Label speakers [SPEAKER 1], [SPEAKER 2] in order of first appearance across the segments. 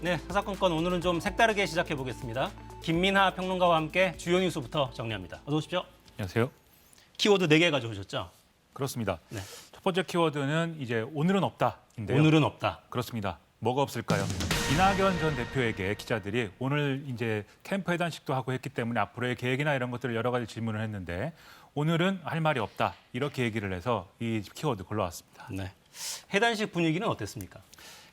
[SPEAKER 1] 네, 사사건건 오늘은 좀 색다르게 시작해 보겠습니다. 김민하 평론가와 함께 주요 뉴스부터 정리합니다. 어서 오십시오.
[SPEAKER 2] 안녕하세요.
[SPEAKER 1] 키워드 4개 가져오셨죠?
[SPEAKER 2] 그렇습니다.
[SPEAKER 1] 네.
[SPEAKER 2] 첫 번째 키워드는 이제 오늘은 없다인데요.
[SPEAKER 1] 오늘은 없다.
[SPEAKER 2] 그렇습니다. 뭐가 없을까요? 이낙연 전 대표에게 기자들이 오늘 이제 캠프 회단식도 하고 했기 때문에 앞으로의 계획이나 이런 것들을 여러 가지 질문을 했는데 오늘은 할 말이 없다 이렇게 얘기를 해서 이 키워드 골라왔습니다.
[SPEAKER 1] 네. 해단식 분위기는 어땠습니까?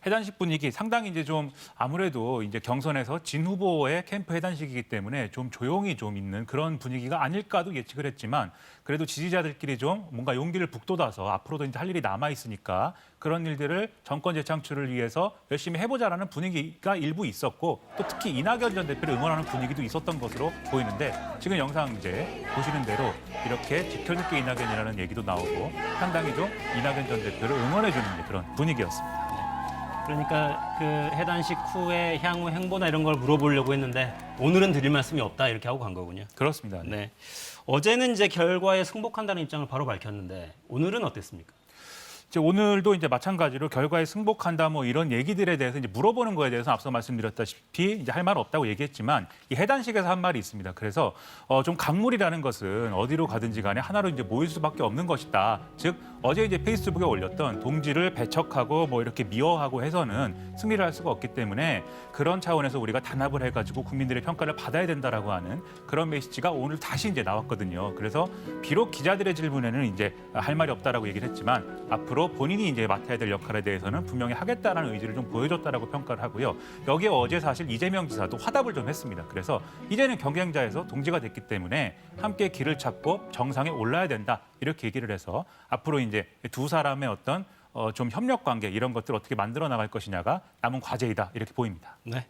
[SPEAKER 2] 해단식 분위기 상당히 이제 좀 아무래도 이제 경선에서 진 후보의 캠프 해단식이기 때문에 좀 조용히 좀 있는 그런 분위기가 아닐까도 예측을 했지만 그래도 지지자들끼리 좀 뭔가 용기를 북돋아서 앞으로도 이제 할 일이 남아 있으니까 그런 일들을 정권 재창출을 위해서 열심히 해보자라는 분위기가 일부 있었고 또 특히 이낙연 전 대표를 응원하는 분위기도 있었던 것으로 보이는데 지금 영상 이제 보시는 대로 이렇게 지켜줄게 이낙연이라는 얘기도 나오고 상당히 좀 이낙연 전 대표를 응원해주는 그런 분위기였습니다.
[SPEAKER 1] 그러니까 그 해단식 후에 향후 행보나 이런 걸 물어보려고 했는데 오늘은 드릴 말씀이 없다 이렇게 하고 간 거군요.
[SPEAKER 2] 그렇습니다.
[SPEAKER 1] 네. 어제는 이제 결과에 승복한다는 입장을 바로 밝혔는데 오늘은 어땠습니까?
[SPEAKER 2] 이제 오늘도 이제 마찬가지로 결과에 승복한다 뭐 이런 얘기들에 대해서 이제 물어보는 거에 대해서 앞서 말씀드렸다시피 이제 할 말 없다고 얘기했지만 이 해단식에서 한 말이 있습니다. 그래서 좀 강물이라는 것은 어디로 가든지 간에 하나로 이제 모일 수밖에 없는 것이다. 즉 어제 이제 페이스북에 올렸던 동지를 배척하고 뭐 이렇게 미워하고 해서는 승리를 할 수가 없기 때문에 그런 차원에서 우리가 단합을 해가지고 국민들의 평가를 받아야 된다라고 하는 그런 메시지가 오늘 다시 이제 나왔거든요. 그래서 비록 기자들의 질문에는 이제 할 말이 없다라고 얘기를 했지만 앞으로 본인이 이제 맡아야 될 역할에 대해서는 분명히 하겠다라는 의지를 좀 보여줬다라고 평가를 하고요. 여기에 어제 사실 이재명 지사도 화답을 좀 했습니다. 그래서 이제는 경쟁자에서 동지가 됐기 때문에 함께 길을 찾고 정상에 올라야 된다 이렇게 얘기를 해서 앞으로 이제 두 사람의 어떤 좀 협력 관계 이런 것들을 어떻게 만들어 나갈 것이냐가 남은 과제이다 이렇게 보입니다.
[SPEAKER 1] 네.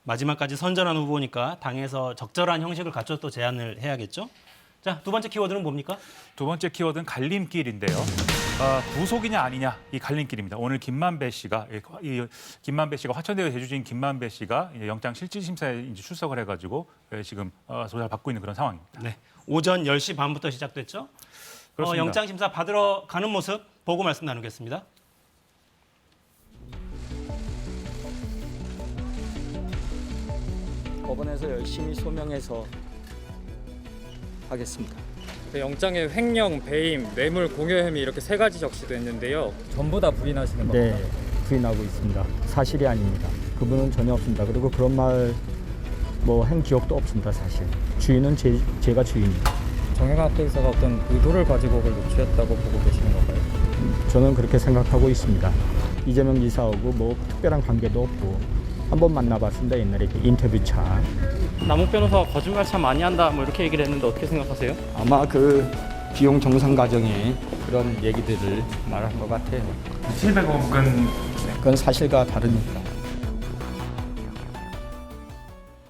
[SPEAKER 1] 마지막까지 선전한 후보니까 당에서 적절한 형식을 갖춰 또 제안을 해야겠죠? 자, 두 번째 키워드는 뭡니까?
[SPEAKER 2] 두 번째 키워드는 갈림길인데요. 구속이냐 아니냐 이 갈림길입니다. 오늘 김만배 씨가 화천대유 대주주인 김만배 씨가 이제 영장 실질심사에 이제 출석을 해가지고 지금 조사를 받고 있는 그런 상황입니다.
[SPEAKER 1] 네. 오전 10시 반부터 시작됐죠?
[SPEAKER 2] 그렇습니다.
[SPEAKER 1] 영장 심사 받으러 가는 모습 보고 말씀 나누겠습니다.
[SPEAKER 3] 법원에서 열심히 소명해서 하겠습니다.
[SPEAKER 4] 영장에 횡령, 배임, 뇌물 공여 혐의 이렇게 3가지 적시됐는데요.
[SPEAKER 5] 전부 다 부인하시는
[SPEAKER 3] 네,
[SPEAKER 5] 건가요?
[SPEAKER 3] 부인하고 있습니다. 사실이 아닙니다. 그분은 전혀 없습니다. 그리고 그런 말 뭐 한 기억도 없습니다. 사실 주인은 제가 주인입니다.
[SPEAKER 5] 정영학 대사가 어떤 의도를 가지고 그걸 노출했다고 보고 계시는 건가요?
[SPEAKER 3] 저는 그렇게 생각하고 있습니다. 이재명 지사하고 뭐 특별한 관계도 없고 한 번 만나봤습니다. 옛날에 인터뷰차.
[SPEAKER 6] 남욱 변호사가 거짓말 참 많이 한다 뭐 이렇게 얘기를 했는데 어떻게 생각하세요?
[SPEAKER 3] 아마 그 비용 정산 과정에 그런 얘기들을 말한 것 같아요.
[SPEAKER 2] 700억은
[SPEAKER 3] 그건 사실과 다릅니다.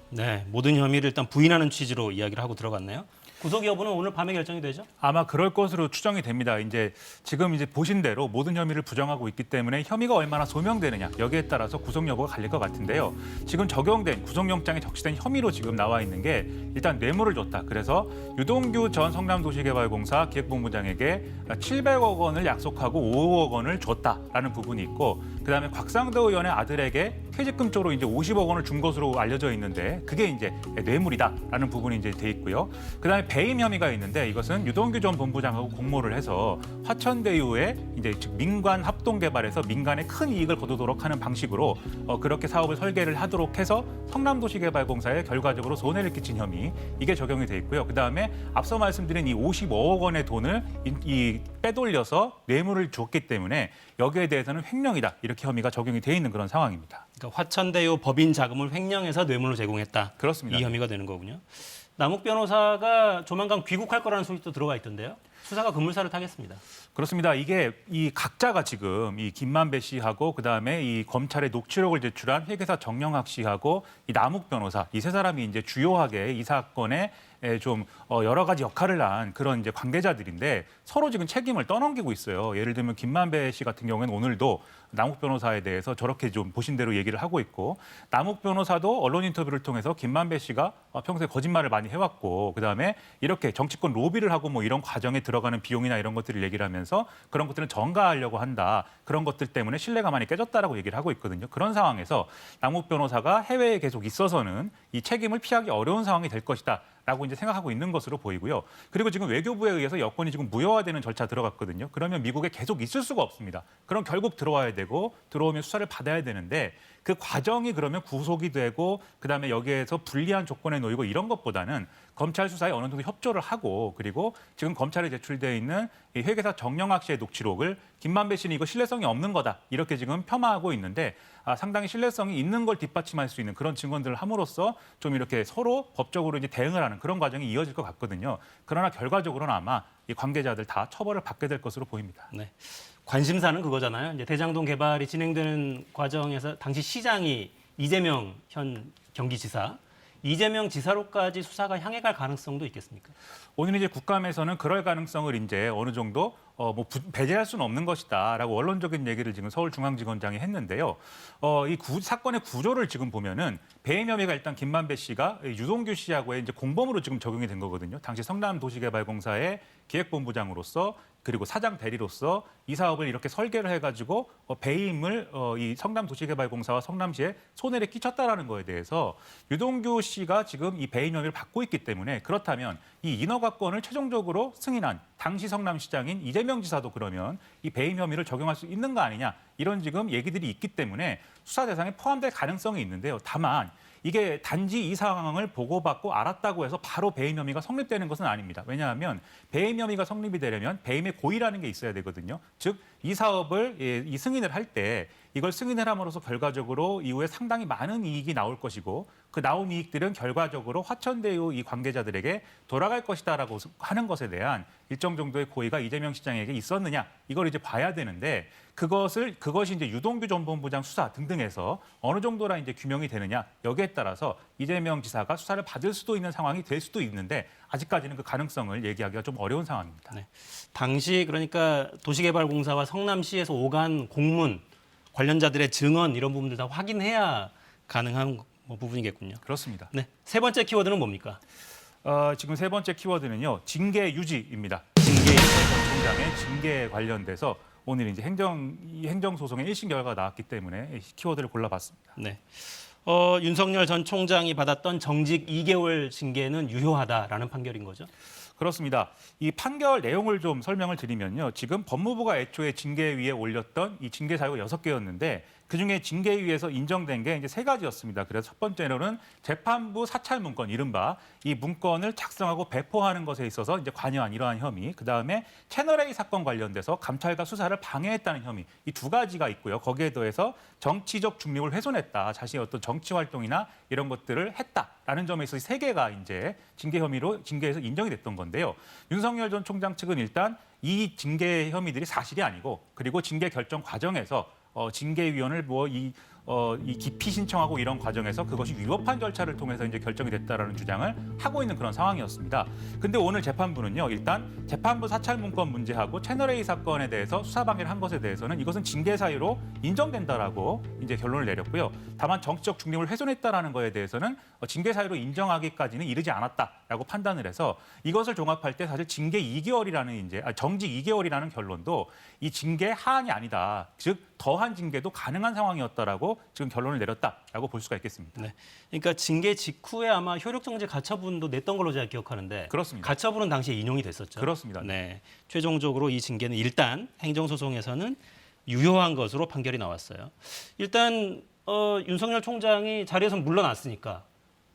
[SPEAKER 1] 네, 모든 혐의를 일단 부인하는 취지로 이야기를 하고 들어갔네요. 구속 여부는 오늘 밤에 결정이 되죠?
[SPEAKER 2] 아마 그럴 것으로 추정이 됩니다. 이제 지금 이제 보신 대로 모든 혐의를 부정하고 있기 때문에 혐의가 얼마나 소명되느냐 여기에 따라서 구속 여부가 갈릴 것 같은데요. 지금 적용된 구속영장에 적시된 혐의로 지금 나와 있는 게 일단 뇌물을 줬다. 그래서 유동규 전 성남도시개발공사 기획본부장에게 700억 원을 약속하고 5억 원을 줬다라는 부분이 있고 그다음에 곽상도 의원의 아들에게 퇴직금 쪽으로 이제 50억 원을 준 것으로 알려져 있는데 그게 이제 뇌물이다라는 부분이 이제 돼 있고요. 그다음에 배임 혐의가 있는데 이것은 유동규 전 본부장하고 공모를 해서 화천대유의 이제 즉 민관 합동 개발에서 민간에 큰 이익을 거두도록 하는 방식으로 그렇게 사업을 설계를 하도록 해서 성남도시개발공사에 결과적으로 손해를 끼친 혐의 이게 적용이 돼 있고요. 그다음에 앞서 말씀드린 이 55억 원의 돈을 빼돌려서 뇌물을 줬기 때문에 여기에 대해서는 횡령이다 이렇게 혐의가 적용이 돼 있는 그런 상황입니다.
[SPEAKER 1] 그러니까 화천대유 법인 자금을 횡령해서 뇌물로 제공했다.
[SPEAKER 2] 그렇습니다.
[SPEAKER 1] 이 혐의가 되는 거군요. 남욱 변호사가 조만간 귀국할 거라는 소식도 들어가 있던데요. 수사가 급물살을 타겠습니다.
[SPEAKER 2] 그렇습니다. 이게 이 각자가 지금 이 김만배 씨하고 그다음에 이 검찰에 녹취록을 제출한 회계사 정영학 씨하고 이 남욱 변호사 이 세 사람이 이제 주요하게 이 사건에 좀 여러 가지 역할을 한 그런 이제 관계자들인데 서로 지금 책임을 떠넘기고 있어요. 예를 들면 김만배 씨 같은 경우에는 오늘도 남욱 변호사에 대해서 저렇게 좀 보신 대로 얘기를 하고 있고, 남욱 변호사도 언론 인터뷰를 통해서 김만배 씨가 평소에 거짓말을 많이 해왔고, 그다음에 이렇게 정치권 로비를 하고 뭐 이런 과정에 들어가는 비용이나 이런 것들을 얘기를 하면서 그런 것들은 전가하려고 한다. 그런 것들 때문에 신뢰가 많이 깨졌다라고 얘기를 하고 있거든요. 그런 상황에서 남욱 변호사가 해외에 계속 있어서는 이 책임을 피하기 어려운 상황이 될 것이다. 라고 이제 생각하고 있는 것으로 보이고요. 그리고 지금 외교부에 의해서 여권이 지금 무효화되는 절차 들어갔거든요. 그러면 미국에 계속 있을 수가 없습니다. 그럼 결국 들어와야 되고 들어오면 수사를 받아야 되는데 그 과정이 그러면 구속이 되고 그다음에 여기에서 불리한 조건에 놓이고 이런 것보다는 검찰 수사에 어느 정도 협조를 하고, 그리고 지금 검찰에 제출되어 있는 이 회계사 정영학 씨의 녹취록을 김만배 씨는 이거 신뢰성이 없는 거다 이렇게 지금 폄하하고 있는데, 상당히 신뢰성이 있는 걸 뒷받침할 수 있는 그런 증언들을 함으로써 좀 이렇게 서로 법적으로 이제 대응을 하는 그런 과정이 이어질 것 같거든요. 그러나 결과적으로는 아마 이 관계자들 다 처벌을 받게 될 것으로 보입니다.
[SPEAKER 1] 네. 관심사는 그거잖아요. 이제 대장동 개발이 진행되는 과정에서 당시 시장이 이재명 현 경기지사, 이재명 지사로까지 수사가 향해 갈 가능성도 있겠습니까? 오늘
[SPEAKER 2] 이제 국감에서는 그럴 가능성을 이제 어느 정도 배제할 수는 없는 것이다라고 원론적인 얘기를 지금 서울중앙지검장이 했는데요. 이 사건의 구조를 지금 보면은 배임 혐의가 일단 김만배 씨가 유동규 씨하고의 이제 공범으로 지금 적용이 된 거거든요. 당시 성남도시개발공사의 기획본부장으로서 그리고 사장 대리로서 이 사업을 이렇게 설계를 해가지고 배임을 이 성남도시개발공사와 성남시에 손해를 끼쳤다라는 거에 대해서 유동규 씨가 지금 이 배임 혐의를 받고 있기 때문에, 그렇다면 이 인허가권을 최종적으로 승인한 당시 성남시장인 이재명 지사도 그러면 이 배임 혐의를 적용할 수 있는 거 아니냐, 이런 지금 얘기들이 있기 때문에 수사 대상에 포함될 가능성이 있는데요. 다만 이게 단지 이 상황을 보고받고 알았다고 해서 바로 배임 혐의가 성립되는 것은 아닙니다. 왜냐하면 배임 혐의가 성립이 되려면 배임의 고의라는 게 있어야 되거든요. 즉, 이 사업을 이 승인을 할 때 이걸 승인을 함으로써 결과적으로 이후에 상당히 많은 이익이 나올 것이고, 그 나온 이익들은 결과적으로 화천대유 이 관계자들에게 돌아갈 것이다라고 하는 것에 대한 일정 정도의 고의가 이재명 시장에게 있었느냐, 이걸 이제 봐야 되는데, 그것이 이제 유동규 전 본부장 수사 등등에서 어느 정도라 이제 규명이 되느냐, 여기에 따라서 이재명 지사가 수사를 받을 수도 있는 상황이 될 수도 있는데, 아직까지는 그 가능성을 얘기하기가 좀 어려운 상황입니다.
[SPEAKER 1] 네. 당시 그러니까 도시개발공사와 성남시에서 오간 공문, 관련자들의 증언 이런 부분들 다 확인해야 가능한 부분이겠군요.
[SPEAKER 2] 그렇습니다.
[SPEAKER 1] 네. 세 번째 키워드는 뭡니까?
[SPEAKER 2] 지금 세 번째 키워드는요, 징계 유지입니다. 총장의 징계 관련돼서 오늘 이제 행정소송의 1심 결과가 나왔기 때문에 이 키워드를 골라봤습니다.
[SPEAKER 1] 네. 윤석열 전 총장이 받았던 정직 2개월 징계는 유효하다라는 판결인 거죠?
[SPEAKER 2] 그렇습니다. 이 판결 내용을 좀 설명을 드리면요. 지금 법무부가 애초에 징계위에 올렸던 이 징계 사유가 6개였는데 그중에 징계위에서 인정된 게 이제 3가지였습니다. 그래서 첫 번째로는 재판부 사찰 문건, 이른바 이 문건을 작성하고 배포하는 것에 있어서 이제 관여한 이러한 혐의, 그다음에 채널A 사건 관련돼서 감찰과 수사를 방해했다는 혐의, 이 2가지가 있고요. 거기에 더해서 정치적 중립을 훼손했다, 자신의 어떤 정치 활동이나 이런 것들을 했다라는 점에 있어서 3개가 이제 징계 혐의로 징계에서 인정이 됐던 건데요. 윤석열 전 총장 측은 일단 이 징계 혐의들이 사실이 아니고, 그리고 징계 결정 과정에서 징계위원을 이 기피 신청하고 이런 과정에서 그것이 위법한 절차를 통해서 이제 결정이 됐다라는 주장을 하고 있는 그런 상황이었습니다. 근데 오늘 재판부는요, 일단 재판부 사찰 문건 문제하고 채널A 사건에 대해서 수사 방해를 한 것에 대해서는 이것은 징계 사유로 인정된다라고 이제 결론을 내렸고요. 다만 정치적 중립을 훼손했다라는 거에 대해서는 징계 사유로 인정하기까지는 이르지 않았다라고 판단을 해서 이것을 종합할 때 사실 징계 2개월이라는 정직 2개월이라는 결론도 이 징계 하한이 아니다. 즉 더한 징계도 가능한 상황이었다라고 지금 결론을 내렸다라고 볼 수가 있겠습니다.
[SPEAKER 1] 네. 그러니까 징계 직후에 아마 효력정지 가처분도 냈던 걸로 제가 기억하는데,
[SPEAKER 2] 그렇습니다.
[SPEAKER 1] 가처분은 당시에 인용이 됐었죠.
[SPEAKER 2] 그렇습니다.
[SPEAKER 1] 네. 최종적으로 이 징계는 일단 행정소송에서는 유효한 것으로 판결이 나왔어요. 일단 윤석열 총장이 자리에서 물러났으니까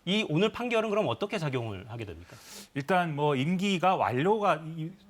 [SPEAKER 1] 이 오늘 판결은 그럼 어떻게 작용을 하게 됩니까?
[SPEAKER 2] 일단 임기가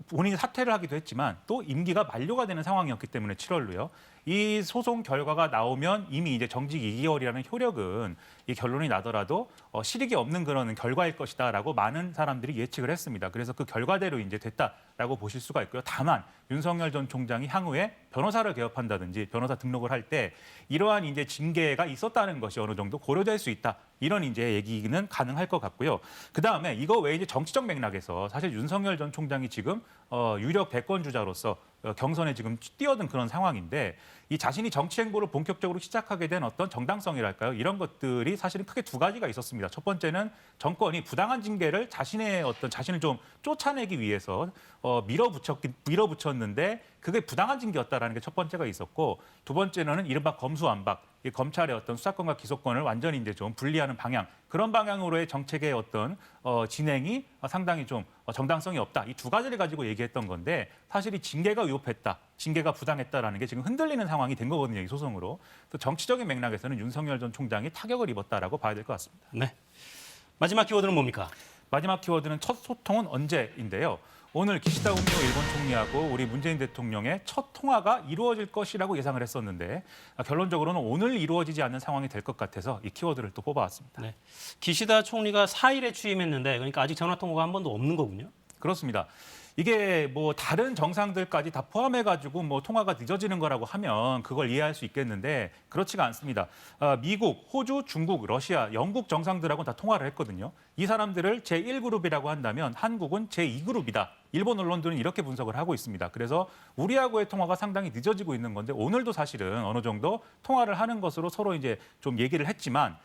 [SPEAKER 2] 본인이 사퇴를 하기도 했지만 또 임기가 만료가 되는 상황이었기 때문에 7월로요. 이 소송 결과가 나오면 이미 이제 정직 2개월이라는 효력은 이 결론이 나더라도 실익이 없는 그런 결과일 것이다라고 많은 사람들이 예측을 했습니다. 그래서 그 결과대로 이제 됐다라고 보실 수가 있고요. 다만 윤석열 전 총장이 향후에 변호사를 개업한다든지 변호사 등록을 할 때 이러한 이제 징계가 있었다는 것이 어느 정도 고려될 수 있다. 이런 이제 얘기는 가능할 것 같고요. 그 다음에 이거 외에 이제 정치적 맥락에서 사실 윤석열 전 총장이 지금 유력 대권 주자로서 경선에 지금 뛰어든 그런 상황인데 이 자신이 정치 행보를 본격적으로 시작하게 된 어떤 정당성이랄까요? 이런 것들이 사실은 크게 두 가지가 있었습니다. 첫 번째는 정권이 부당한 징계를 자신을 좀 쫓아내기 위해서 밀어붙였는데 그게 부당한 징계였다라는 게 첫 번째가 있었고 두 번째는 이른바 검수완박, 이 검찰의 어떤 수사권과 기소권을 완전히 이제 좀 분리하는 방향 그런 방향으로의 정책의 어떤 진행이 상당히 좀 정당성이 없다. 이 두 가지를 가지고 얘기했던 건데 사실 이 징계가 위법했다, 징계가 부당했다라는 게 지금 흔들리는 상황이 된 거거든요. 이 소송으로. 또 정치적인 맥락에서는 윤석열 전 총장이 타격을 입었다라고 봐야 될 것 같습니다.
[SPEAKER 1] 네. 마지막 키워드는 뭡니까?
[SPEAKER 2] 마지막 키워드는 첫 소통은 언제인데요. 오늘 기시다 후미오 일본 총리하고 우리 문재인 대통령의 첫 통화가 이루어질 것이라고 예상을 했었는데 결론적으로는 오늘 이루어지지 않는 상황이 될 것 같아서 이 키워드를 또 뽑아왔습니다.
[SPEAKER 1] 네. 기시다 총리가 4일에 취임했는데 그러니까 아직 전화 통화가 한 번도 없는 거군요.
[SPEAKER 2] 그렇습니다. 이게 뭐 다른 정상들까지 다 포함해가지고 뭐 통화가 늦어지는 거라고 하면 그걸 이해할 수 있겠는데 그렇지가 않습니다. 미국, 호주, 중국, 러시아, 영국 정상들하고는 다 통화를 했거든요. 이 사람들을 제1그룹이라고 한다면 한국은 제2그룹이다. 일본 언론들은 이렇게 분석을 하고 있습니다. 그래서 우리하고의 통화가 상당히 늦어지고 있는 건데 오늘도 사실은 어느 정도 통화를 하는 것으로 서로 이제 좀 얘기를 했지만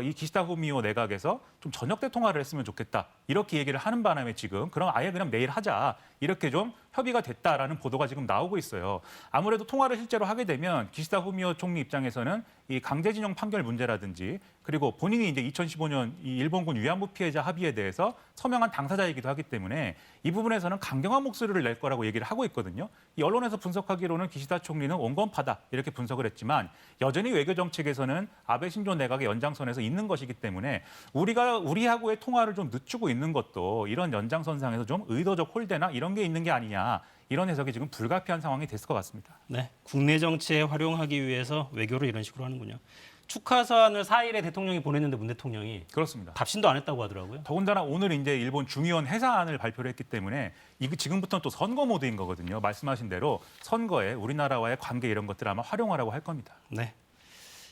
[SPEAKER 2] 이 기시다 후미오 내각에서 좀 저녁 때 통화를 했으면 좋겠다. 이렇게 얘기를 하는 바람에 지금 그럼 아예 그냥 내일 하자. 이렇게 좀 협의가 됐다라는 보도가 지금 나오고 있어요. 아무래도 통화를 실제로 하게 되면 기시다 후미오 총리 입장에서는 이 강제징용 판결 문제라든지 그리고 본인이 이제 2015년 이 일본군 위안부 피해자 합의에 대해서 서명한 당사자이기도 하기 때문에 이 부분에서는 강경한 목소리를 낼 거라고 얘기를 하고 있거든요. 이 언론에서 분석하기로는 기시다 총리는 온건파다 이렇게 분석을 했지만 여전히 외교 정책에서는 아베 신조 내각의 연장선에서 있는 것이기 때문에 우리하고의 통화를 좀 늦추고 있는 것도 이런 연장선상에서 좀 의도적 홀대나 이런 게 있는 게 아니냐. 이런 해석이 지금 불가피한 상황이 됐을 것 같습니다.
[SPEAKER 1] 네. 국내 정치에 활용하기 위해서 외교를 이런 식으로 하는군요. 축하 사안을 4일에 대통령이 보냈는데 문 대통령이
[SPEAKER 2] 그렇습니다.
[SPEAKER 1] 답신도 안 했다고 하더라고요.
[SPEAKER 2] 더군다나 오늘 이제 일본 중의원 해산을 발표를 했기 때문에 이거 지금부터는 또 선거 모드인 거거든요. 말씀하신 대로 선거에 우리나라와의 관계 이런 것들 아마 활용하라고 할 겁니다.
[SPEAKER 1] 네.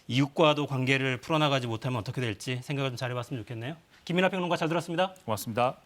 [SPEAKER 1] 이웃과도 관계를 풀어나가지 못하면 어떻게 될지 생각을 좀 잘해봤으면 좋겠네요. 김민하 평론가 잘 들었습니다.
[SPEAKER 2] 고맙습니다.